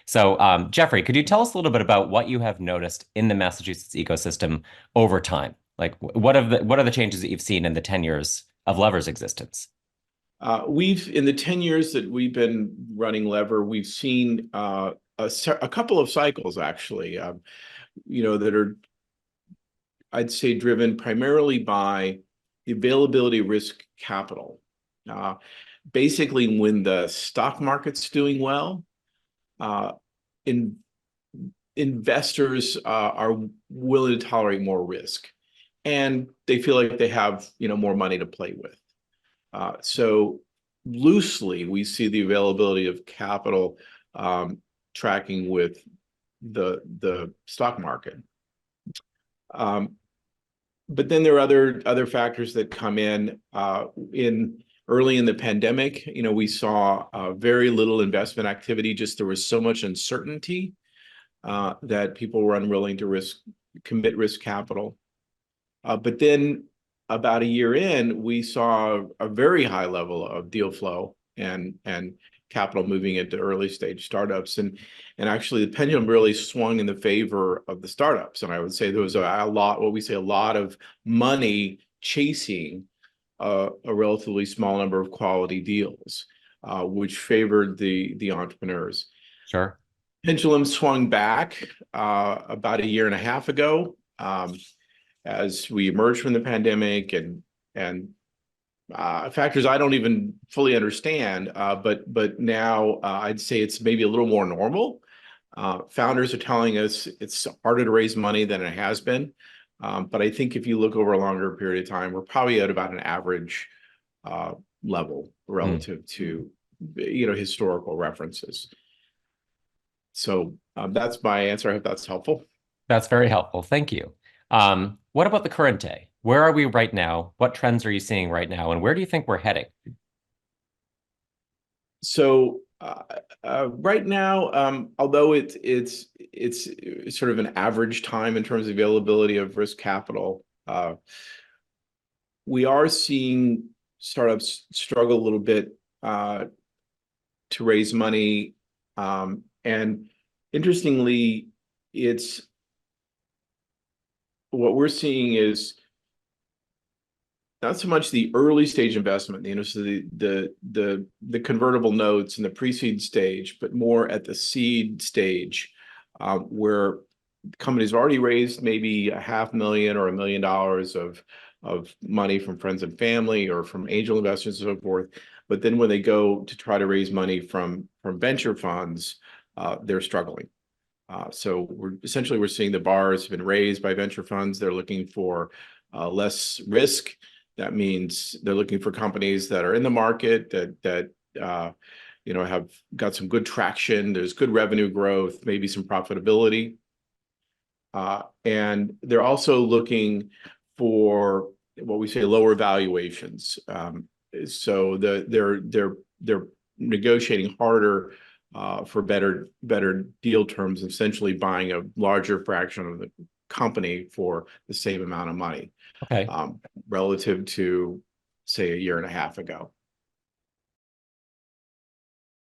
So, Jeffrey, could you tell us a little bit about what you have noticed in the Massachusetts ecosystem over time? Like, what are the changes that you've seen in the 10 years of Lever's existence? In the 10 years that we've been running Lever, we've seen a couple of cycles actually, that are, I'd say, driven primarily by the availability of risk capital. Uh, Basically, when the stock market's doing well, uh, in, investors are willing to tolerate more risk, and they feel like they have more money to play with. So loosely, we see the availability of capital tracking with the stock market. Um, but then there are other factors that come in early in the pandemic. We saw very little investment activity. Just there was so much uncertainty that people were unwilling to commit risk capital. But then about a year in, we saw a very high level of deal flow and capital moving into early stage startups. And actually the pendulum really swung in the favor of the startups. And I would say there was a lot of money chasing a relatively small number of quality deals, which favored the entrepreneurs. Sure. Pendulum swung back about a year and a half ago. As we emerge from the pandemic and factors I don't even fully understand, but now I'd say it's maybe a little more normal. Founders are telling us it's harder to raise money than it has been, but I think if you look over a longer period of time, we're probably at about an average level Mm, relative to historical references. So that's my answer. I hope that's helpful. that's very helpful. Thank you. What about the current day? Where are we right now? What trends are you seeing right now? And where do you think we're heading? So right now, although it's sort of an average time in terms of availability of risk capital, we are seeing startups struggle a little bit to raise money. And interestingly, it's what we're seeing is not so much the early stage investment, so the convertible notes in the pre-seed stage, but more at the seed stage, where companies have already raised maybe $500,000 or $1 million of money from friends and family or from angel investors and so forth. But then when they go to try to raise money from venture funds, they're struggling. So we're seeing the bars have been raised by venture funds. They're looking for less risk. That means they're looking for companies that are in the market that have got some good traction. There's good revenue growth, maybe some profitability, and they're also looking for what we say lower valuations. So they're negotiating harder for better deal terms, essentially buying a larger fraction of the company for the same amount of money, Okay. relative to, say, a year and a half ago.